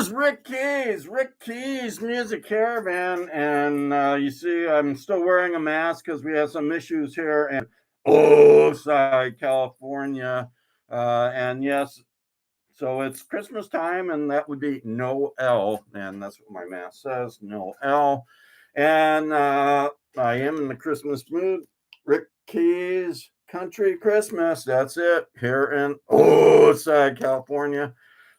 is Rick Keys Music Caravan, and you see, I'm still wearing a mask because we have some issues here in Oceanside, California, and yes, so it's Christmas time, and that would be Noel, and that's what my mask says, Noel, and I am in the Christmas mood. Rick Keys Country Christmas, that's it here in Oceanside, California.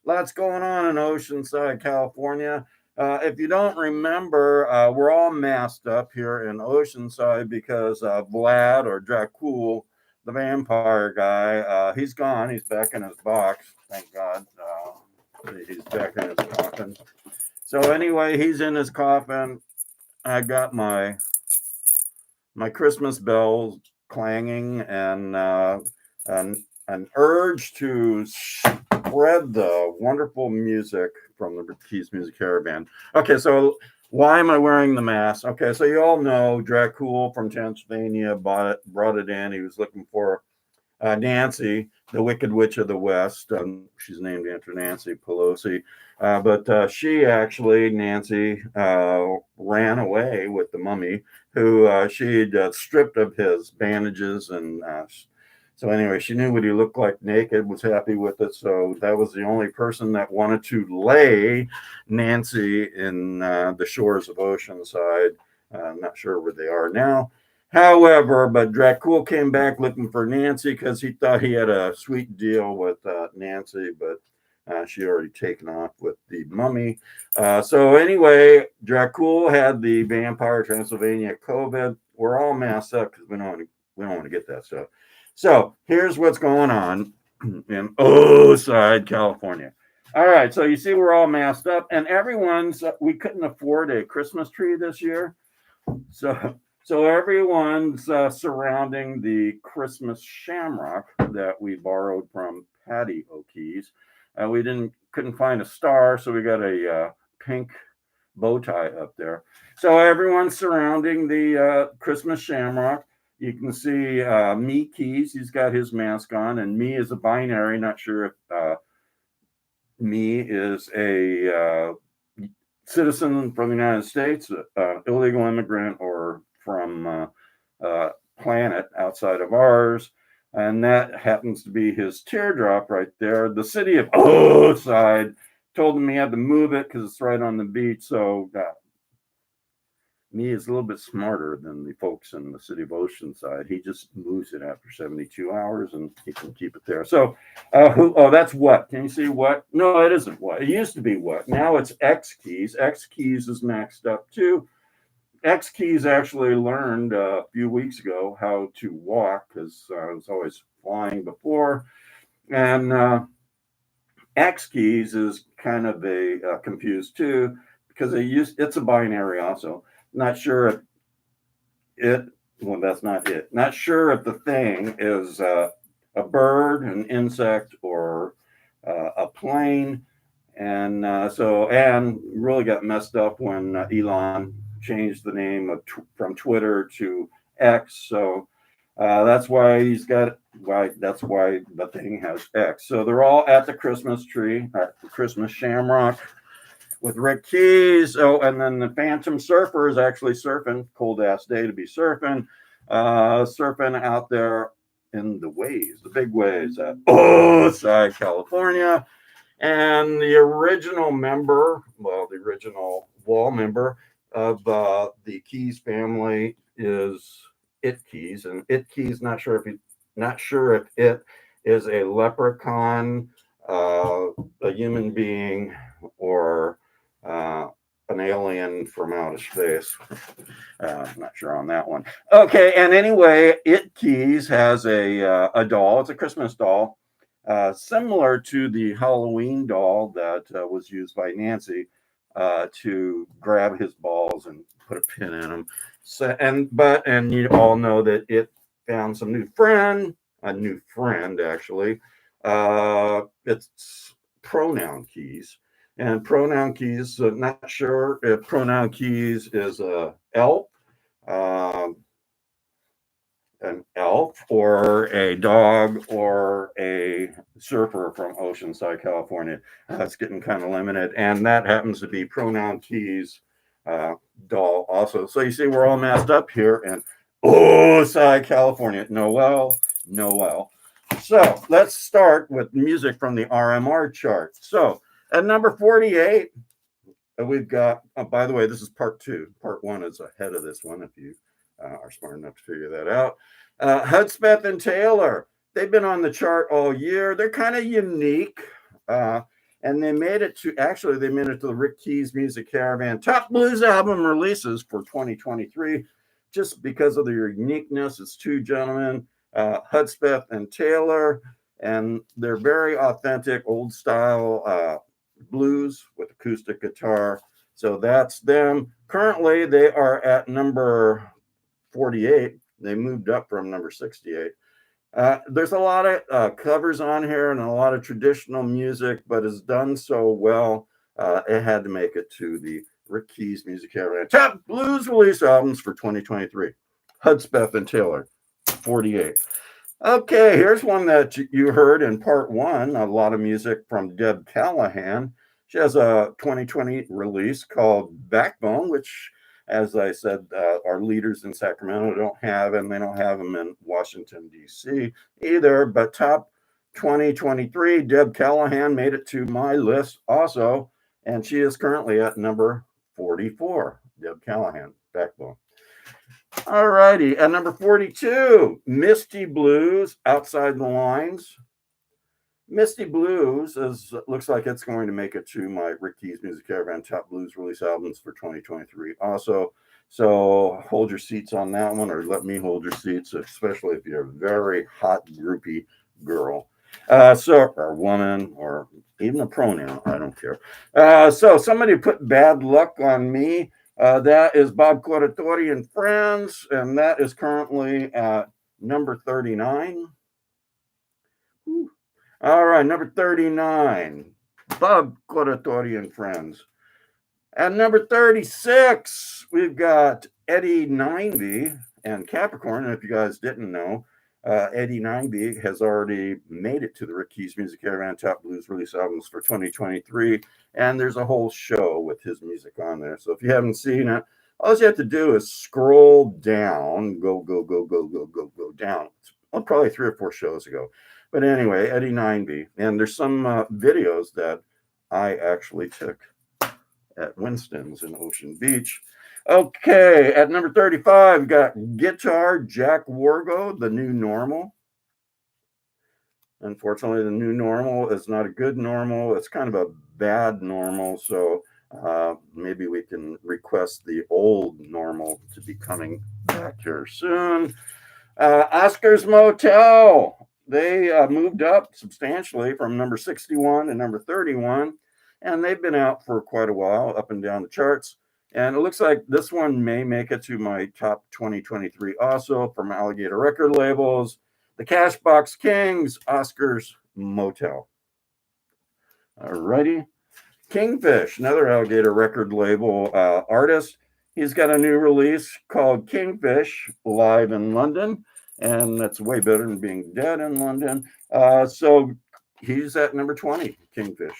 Lots going on in Oceanside, California. If you don't remember, we're all masked up here in Oceanside because Vlad or Dracul, the vampire guy, he's gone. He's back in his box. Thank God. He's back in his coffin. So anyway, he's in his coffin. I got my Christmas bells clanging and an urge to spread the wonderful music from the Keys Music Caravan. Okay, so why am I wearing the mask? Okay, so you all know Dracul from Pennsylvania brought it in. He was looking for Nancy, the Wicked Witch of the West. She's named after Nancy Pelosi. But she actually, Nancy, ran away with the mummy, who she'd stripped of his bandages. And so, anyway, she knew what he looked like naked, was happy with it. So, that was the only person that wanted to lay Nancy in the shores of Oceanside. I'm not sure where they are now. However, but Dracul came back looking for Nancy because he thought he had a sweet deal with Nancy, but she already taken off with the mummy. So anyway, Dracul had the Vampire Transylvania COVID. We're all masked up because we don't want to get that stuff. So here's what's going on in Oceanside, California. All right, so you see we're all masked up, and we couldn't afford a Christmas tree this year. So everyone's surrounding the Christmas shamrock that we borrowed from Patty O'Keefe. We couldn't find a star, so we got a pink bow tie up there. So everyone's surrounding the Christmas shamrock. You can see Me Keys. He's got his mask on, and Me is a binary. Not sure if Me is a citizen from the United States, illegal immigrant, or from planet outside of ours. And that happens to be his teardrop right there. The city of Oceanside told him he had to move it because it's right on the beach. So Me is a little bit smarter than the folks in the city of Oceanside. He just moves it after 72 hours and he can keep it there. So, that's what. Can you see what? No, it isn't what. It used to be what. Now it's X Keys. X Keys is maxed up too. X Keys actually learned a few weeks ago how to walk because I was always flying before. And X Keys is kind of confused too because it's a binary also. Not sure if that's not it. Not sure if the thing is a bird, an insect, or a plane. And Anne really got messed up when Elon changed the name from Twitter to X. So that's why that's why the thing has X. So they're all at the Christmas tree, at the Christmas shamrock with Rick Keys. Oh, and then the Phantom Surfer is actually surfing. Cold ass day to be surfing. Surfing out there in the waves, the big waves at Oceanside, California. And the original wall member of the Keys family is It Keys, and It Keys not sure if it is a leprechaun, a human being, or an alien from outer space. Not sure on that one. Okay, and anyway, It Keys has a doll. It's a Christmas doll. Similar to the Halloween doll that was used by Nancy to grab his balls and put a pin in them. So and you all know that it found a new friend actually. It's Pronoun Keys, and Pronoun Keys. Not sure if Pronoun Keys is a elf. an elf or a dog or a surfer from Oceanside, California. It's getting kind of limited. And that happens to be Pronoun Tees doll also. So you see, we're all masked up here in Oceanside, California. Noel. So let's start with music from the RMR chart. So at number 48, we've got, oh, by the way, this is part two. Part one is ahead of this one if you are smart enough to figure that out. Hudspeth and Taylor, they've been on the chart all year. They're kind of unique. And they made it to the Rick Keys Music Caravan Top Blues Album releases for 2023 just because of their uniqueness. It's two gentlemen, Hudspeth and Taylor, and they're very authentic, old style blues with acoustic guitar. So that's them. Currently, they are at number 48. They moved up from number 68. There's a lot of covers on here and a lot of traditional music, but it's done so well, it had to make it to the Rick Keys Music Caravan Top Blues Release Albums for 2023. Hudspeth and Taylor, 48. Okay, here's one that you heard in part one, a lot of music from Deb Callahan. She has a 2020 release called Backbone, which, as I said, our leaders in Sacramento don't have, and they don't have them in Washington, D.C. either. But top 2023, Deb Callahan made it to my list also, and she is currently at number 44. Deb Callahan, Backbone. All righty. At number 42, Misty Blues, Outside the Lines. Misty Blues looks like it's going to make it to my Rick Keys Music Caravan Top Blues Release Albums for 2023 also. So hold your seats on that one, or let me hold your seats, especially if you're a very hot groupie girl. Or woman, or even a pronoun, I don't care. So somebody put bad luck on me. That is Bob Corritore and Friends, and that is currently at number 39. Whew. All right, number 39, Bob Corritore and Friends. At number 36, we've got Eddie Nineby and Capricorn. And if you guys didn't know, Eddie Nineby has already made it to the Rick Keys Music Caravan Top Blues Release Albums for 2023. And there's a whole show with his music on there. So if you haven't seen it, all you have to do is scroll down, go down. Well, probably 3 or 4 shows ago. But anyway, Eddie Nineby. And there's some videos that I actually took at Winston's in Ocean Beach. Okay, at number 35, we've got Guitar Jack Wargo, The New Normal. Unfortunately, the new normal is not a good normal. It's kind of a bad normal. So maybe we can request the old normal to be coming back here soon. Oscar's Motel. They moved up substantially from number 61 to number 31. And they've been out for quite a while, up and down the charts. And it looks like this one may make it to my top 2023 also from Alligator Record Labels. The Cashbox Kings, Oscar's Motel. All righty. Kingfish, another Alligator Record Label artist. He's got a new release called Kingfish, live in London. And that's way better than being dead in London. So he's at number 20, Kingfish,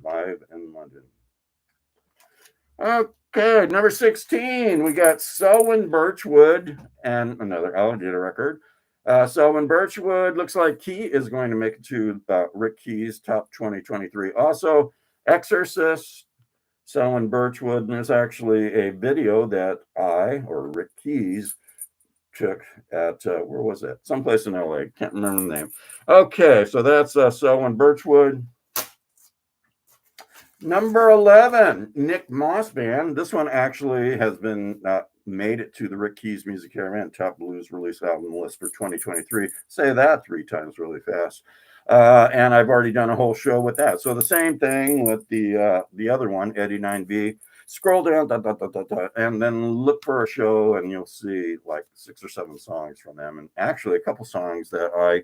live in London. Okay, number 16, we got Selwyn Birchwood and another Alligator record. Selwyn Birchwood looks like he is going to make it to Rick Keys Top 2023. Also, Exorcist, Selwyn Birchwood, and there's actually a video that Rick Keys, took at, where was it? Someplace in LA. Can't remember the name. Okay, so that's Selwyn Birchwood. Number 11, Nick Moss Band. This one actually has been made it to the Rick Keys Music Caravan Top Blues Release Album list for 2023. Say that 3 times really fast. And I've already done a whole show with that. So the same thing with the other one, Eddie 9B. Scroll down, and then look for a show, and you'll see like 6 or 7 songs from them. And actually a couple songs that I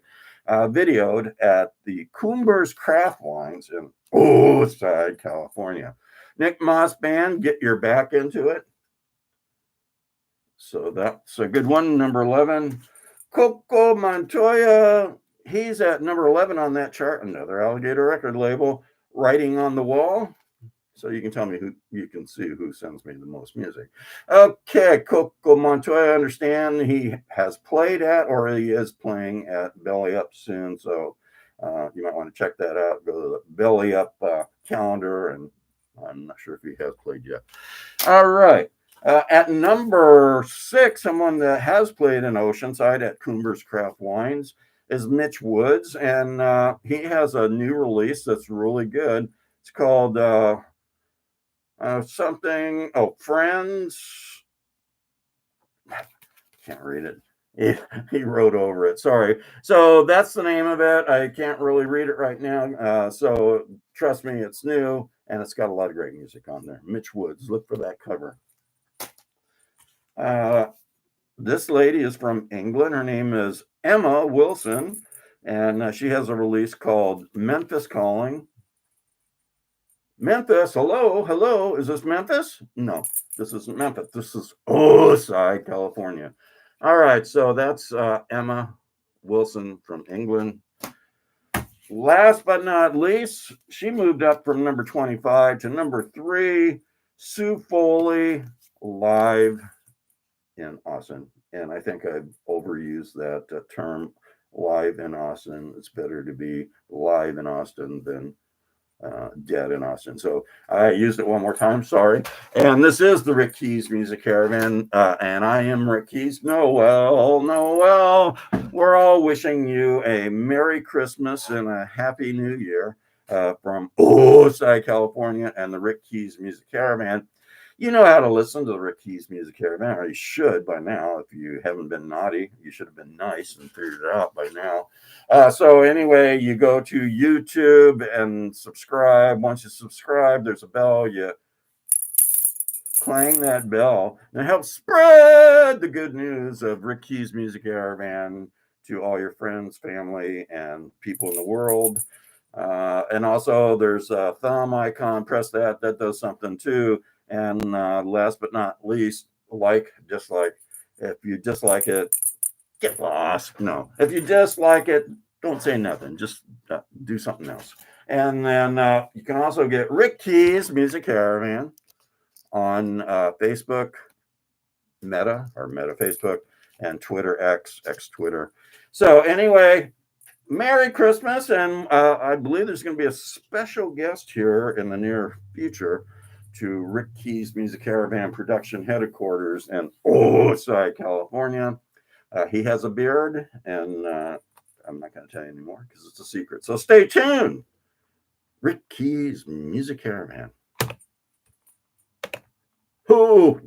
videoed at the Coomber's Craft Wines in Oceanside, California. Nick Moss Band, get your back into it. So that's a good one. Number 11. Coco Montoya, he's at number 11 on that chart, another Alligator record label, Writing on the Wall. So you can tell me who, you can see who sends me the most music. Okay, Coco Montoya, I understand he has played at or he is playing at Belly Up soon. So you might want to check that out. Go to the Belly Up calendar, and I'm not sure if he has played yet. All right. At number 6, someone that has played in Oceanside at Coomber's Craft Wines is Mitch Woods, and he has a new release that's really good. It's called something. Oh, Friends. Can't read it. He wrote over it. Sorry. So that's the name of it. I can't really read it right now. So trust me, it's new and it's got a lot of great music on there. Mitch Woods. Look for that cover. This lady is from England. Her name is Emma Wilson, and she has a release called Memphis Calling. Memphis, hello, hello. Is this Memphis? No, this isn't Memphis. This is Ooside, California. All right, so that's Emma Wilson from England. Last but not least, she moved up from number 25 to number 3, Sue Foley, Live in Austin. And I think I've overused that term, live in Austin. It's better to be live in Austin than dead in Austin. So I used it one more time. Sorry. And this is the Rick Keys Music Caravan. And I am Rick Keys. Noel, Noel. We're all wishing you a Merry Christmas and a Happy New Year from Ooside, California, and the Rick Keys Music Caravan. You know how to listen to the Rick Keys Music Caravan, or you should by now. If you haven't been naughty, you should have been nice and figured it out by now. So anyway, you go to YouTube and subscribe. Once you subscribe, there's a bell. You clang that bell, and it helps spread the good news of Rick Keys Music Caravan to all your friends, family, and people in the world. And also, there's a thumb icon. Press that. That does something too. And last but not least, dislike. If you dislike it, get lost. No, if you dislike it, don't say nothing. Just do something else. And then you can also get Rick Keys Music Caravan on Facebook, Meta Facebook, and Twitter, X Twitter. So anyway, Merry Christmas, and I believe there's going to be a special guest here in the near future to Rick Keys Music Caravan production headquarters in Ooside, California. He has a beard, and I'm not going to tell you anymore because it's a secret. So stay tuned. Rick Keys Music Caravan. Who